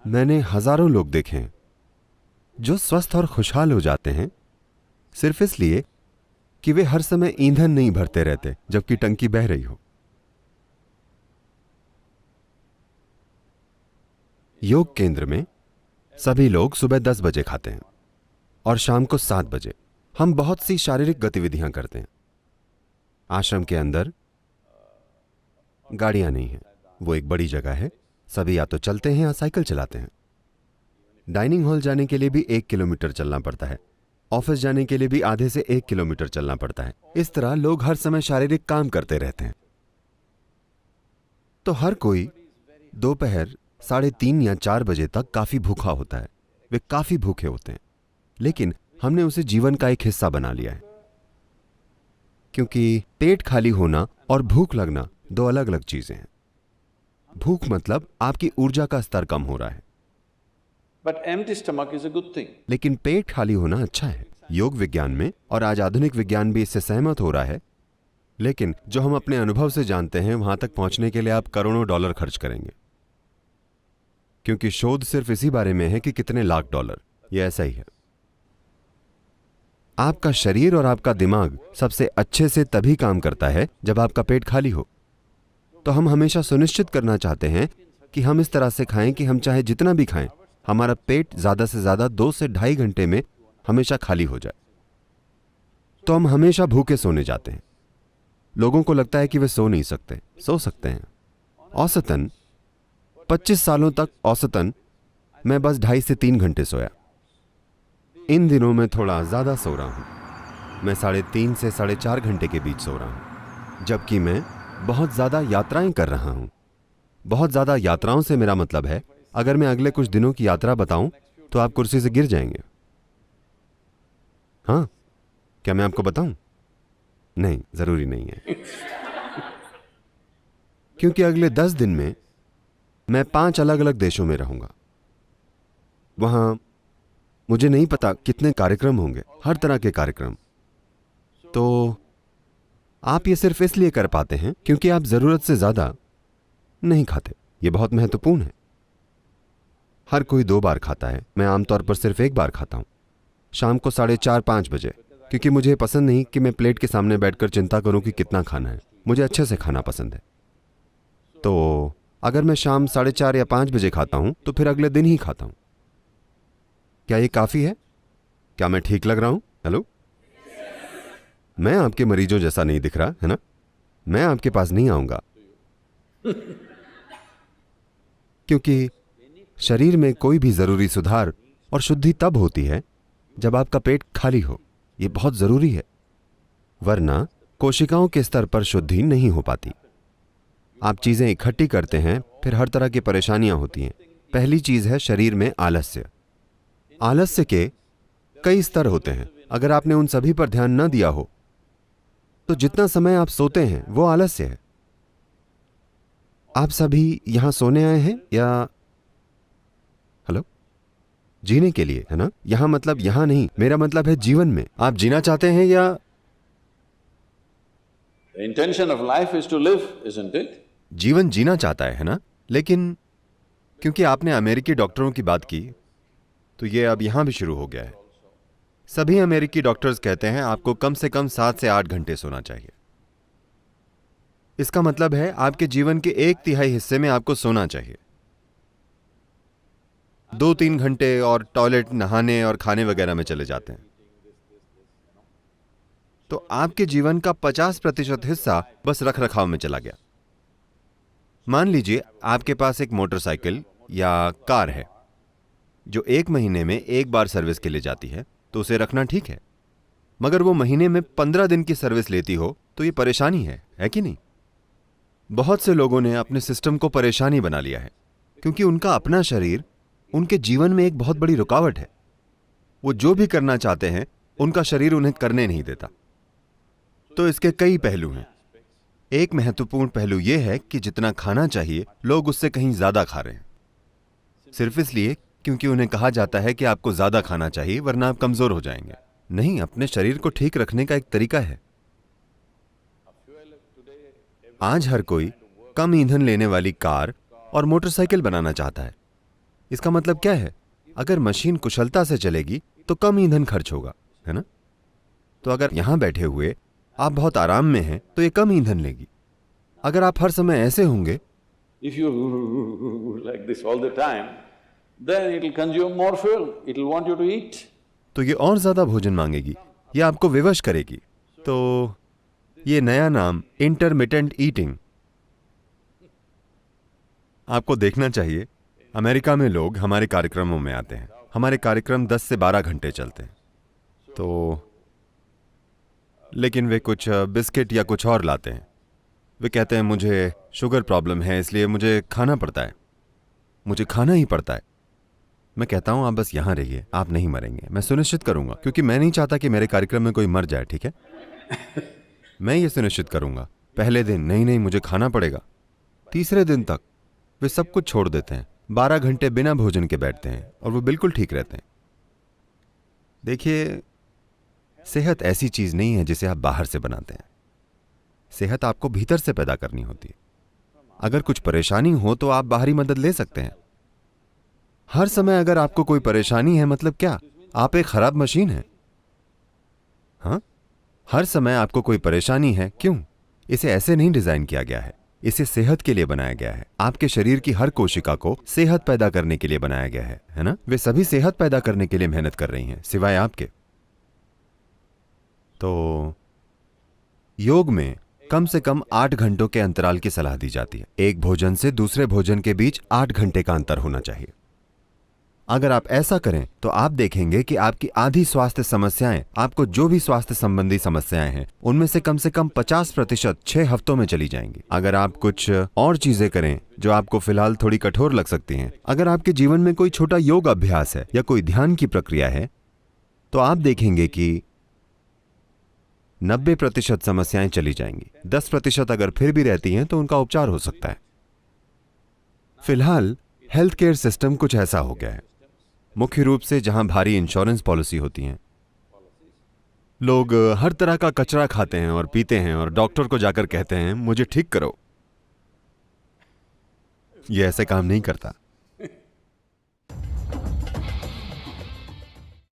मैंने हजारों लोग देखे हैं जो स्वस्थ और खुशहाल हो जाते हैं सिर्फ इसलिए कि वे हर समय ईंधन नहीं भरते रहते जबकि टंकी बह रही हो। योग केंद्र में सभी लोग सुबह 10 बजे खाते हैं और शाम को 7 बजे। हम बहुत सी शारीरिक गतिविधियां करते हैं। आश्रम के अंदर गाड़ियां नहीं हैं, वो एक बड़ी जगह है। सभी या तो चलते हैं या साइकिल चलाते हैं। डाइनिंग हॉल जाने के लिए भी 1 किलोमीटर चलना पड़ता है। ऑफिस जाने के लिए भी आधे से 1 किलोमीटर चलना पड़ता है। इस तरह लोग हर समय शारीरिक काम करते रहते हैं। तो हर कोई दोपहर 3:30 या 4 बजे तक काफी भूखा होता है। वे काफी भूखे होते हैं, लेकिन हमने उसे जीवन का एक हिस्सा बना लिया है। क्योंकि पेट खाली होना और भूख लगना दो अलग अलग चीजें हैं। भूख मतलब आपकी ऊर्जा का स्तर कम हो रहा है, But empty stomach is a good thing. लेकिन पेट खाली होना अच्छा है। योग विज्ञान में और आज आधुनिक विज्ञान भी इससे सहमत हो रहा है, लेकिन जो हम अपने अनुभव से जानते हैं वहां तक पहुंचने के लिए आप करोड़ों डॉलर खर्च करेंगे, क्योंकि शोध सिर्फ इसी बारे में है कि कितने लाख डॉलर। यह ऐसा ही है। आपका शरीर और आपका दिमाग सबसे अच्छे से तभी काम करता है जब आपका पेट खाली हो। तो हम हमेशा सुनिश्चित करना चाहते हैं कि हम इस तरह से खाएं कि हम चाहे जितना भी खाएं, हमारा पेट ज्यादा से ज्यादा 2 से ढाई घंटे में हमेशा खाली हो जाए। तो हम हमेशा भूखे सोने जाते हैं। लोगों को लगता है कि वे सो नहीं सकते। सो सकते हैं। औसतन 25 सालों तक औसतन मैं बस 2.5 से 3 घंटे सोया। इन दिनों में थोड़ा ज्यादा सो रहा हूं। मैं 3.5 से 4.5 घंटे के बीच सो रहा हूं, जबकि मैं बहुत ज्यादा यात्राएं कर रहा हूं। बहुत ज्यादा यात्राओं से मेरा मतलब है, अगर मैं अगले कुछ दिनों की यात्रा बताऊं तो आप कुर्सी से गिर जाएंगे। हाँ, क्या मैं आपको बताऊं? नहीं, जरूरी नहीं है। क्योंकि अगले 10 दिन में मैं 5 अलग अलग देशों में रहूंगा। वहां मुझे नहीं पता कितने कार्यक्रम होंगे, हर तरह के कार्यक्रम। तो आप ये सिर्फ इसलिए कर पाते हैं क्योंकि आप जरूरत से ज्यादा नहीं खाते। ये बहुत महत्वपूर्ण है। हर कोई 2 बार खाता है, मैं आमतौर पर सिर्फ 1 बार खाता हूं, शाम को 4:30-5 बजे, क्योंकि मुझे पसंद नहीं कि मैं प्लेट के सामने बैठकर चिंता करूं कि कितना खाना है। मुझे अच्छे से खाना पसंद है। तो अगर मैं शाम 4:30 या 5 बजे खाता हूं तो फिर अगले दिन ही खाता हूं। क्या ये काफी है? क्या मैं ठीक लग रहा हूं? हेलो, मैं आपके मरीजों जैसा नहीं दिख रहा है ना? मैं आपके पास नहीं आऊंगा, क्योंकि शरीर में कोई भी जरूरी सुधार और शुद्धि तब होती है जब आपका पेट खाली हो। यह बहुत जरूरी है, वरना कोशिकाओं के स्तर पर शुद्धि नहीं हो पाती। आप चीजें इकट्ठी करते हैं, फिर हर तरह की परेशानियां होती हैं। पहली चीज है शरीर में आलस्य। आलस्य के कई स्तर होते हैं। अगर आपने उन सभी पर ध्यान न दिया हो तो जितना समय आप सोते हैं वो आलस्य है। आप सभी यहां सोने आए हैं या हेलो, जीने के लिए, है ना? यहां मतलब यहां नहीं, मेरा मतलब है जीवन में। आप जीना चाहते हैं या The intention of life is to live, isn't it? जीवन जीना चाहता है ना? लेकिन क्योंकि आपने अमेरिकी डॉक्टरों की बात की तो यह अब यहां भी शुरू हो गया है। सभी अमेरिकी डॉक्टर्स कहते हैं आपको कम से कम 7 से 8 घंटे सोना चाहिए। इसका मतलब है आपके जीवन के 1/3 हिस्से में आपको सोना चाहिए। 2-3 घंटे और टॉयलेट, नहाने और खाने वगैरह में चले जाते हैं। तो आपके जीवन का 50% हिस्सा बस रख रखाव में चला गया। मान लीजिए आपके पास एक मोटरसाइकिल या कार है जो 1 महीने में 1 बार सर्विस के लिए जाती है, तो उसे रखना ठीक है। मगर वो महीने में 15 दिन की सर्विस लेती हो तो ये परेशानी है कि नहीं? बहुत से लोगों ने अपने सिस्टम को परेशानी बना लिया है, क्योंकि उनका अपना शरीर उनके जीवन में एक बहुत बड़ी रुकावट है। वो जो भी करना चाहते हैं उनका शरीर उन्हें करने नहीं देता। तो इसके कई पहलू हैं। एक महत्वपूर्ण पहलू यह है कि जितना खाना चाहिए लोग उससे कहीं ज्यादा खा रहे हैं, सिर्फ इसलिए क्योंकि उन्हें कहा जाता है कि आपको ज्यादा खाना चाहिए वरना आप कमजोर हो जाएंगे। नहीं, अपने शरीर को ठीक रखने का एक तरीका है। आज हर कोई कम ईंधन लेने वाली कार और मोटरसाइकिल बनाना चाहता है। इसका मतलब क्या है? अगर मशीन कुशलता से चलेगी तो कम ईंधन खर्च होगा, है ना? तो अगर यहां बैठे हुए आप बहुत आराम में हैं तो ये कम ईंधन लेगी। अगर आप हर समय ऐसे होंगे If you like this all the time, then it will consume more fuel, it will want you to eat. तो ये और ज्यादा भोजन मांगेगी, ये आपको विवश करेगी। तो ये नया नाम इंटरमिटेंट ईटिंग। आपको देखना चाहिए, अमेरिका में लोग हमारे कार्यक्रमों में आते हैं। हमारे कार्यक्रम 10 से 12 घंटे चलते हैं। तो लेकिन वे कुछ बिस्किट या कुछ और लाते हैं। वे कहते हैं मुझे शुगर प्रॉब्लम है इसलिए मुझे खाना पड़ता है, मुझे खाना ही पड़ता है। मैं कहता हूं आप बस यहां रहिए, आप नहीं मरेंगे, मैं सुनिश्चित करूंगा, क्योंकि मैं नहीं चाहता कि मेरे कार्यक्रम में कोई मर जाए, ठीक है? मैं ये सुनिश्चित करूंगा। पहले दिन नहीं मुझे खाना पड़ेगा, तीसरे दिन तक वे सब कुछ छोड़ देते हैं, 12 घंटे बिना भोजन के बैठते हैं और वो बिल्कुल ठीक रहते हैं। देखिए, सेहत ऐसी चीज नहीं है जिसे आप बाहर से बनाते हैं। सेहत आपको भीतर से पैदा करनी होती है। अगर कुछ परेशानी हो तो आप बाहरी मदद ले सकते हैं। हर समय अगर आपको कोई परेशानी है मतलब क्या? आप एक खराब मशीन हैं। हाँ, हर समय आपको कोई परेशानी है, क्यों? इसे ऐसे नहीं डिजाइन किया गया है, इसे सेहत के लिए बनाया गया है। आपके शरीर की हर कोशिका को सेहत पैदा करने के लिए बनाया गया है ना? वे सभी सेहत पैदा करने के लिए मेहनत कर रही हैं, सिवाय आपके। तो योग में कम से कम 8 घंटों के अंतराल की सलाह दी जाती है। एक भोजन से दूसरे भोजन के बीच 8 घंटे का अंतर होना चाहिए। अगर आप ऐसा करें तो आप देखेंगे कि आपकी आधी स्वास्थ्य समस्याएं, आपको जो भी स्वास्थ्य संबंधी समस्याएं हैं, उनमें से कम 50% 6 हफ्तों में चली जाएंगी। अगर आप कुछ और चीजें करें जो आपको फिलहाल थोड़ी कठोर लग सकती हैं, अगर आपके जीवन में कोई छोटा योग अभ्यास है या कोई ध्यान की प्रक्रिया है, तो आप देखेंगे कि 90% समस्याएं चली जाएंगी। 10% अगर फिर भी रहती हैं तो उनका उपचार हो सकता है। फिलहाल हेल्थ केयर सिस्टम कुछ ऐसा हो गया है, मुख्य रूप से जहां भारी इंश्योरेंस पॉलिसी होती हैं। लोग हर तरह का कचरा खाते हैं और पीते हैं और डॉक्टर को जाकर कहते हैं मुझे ठीक करो। यह ऐसे काम नहीं करता।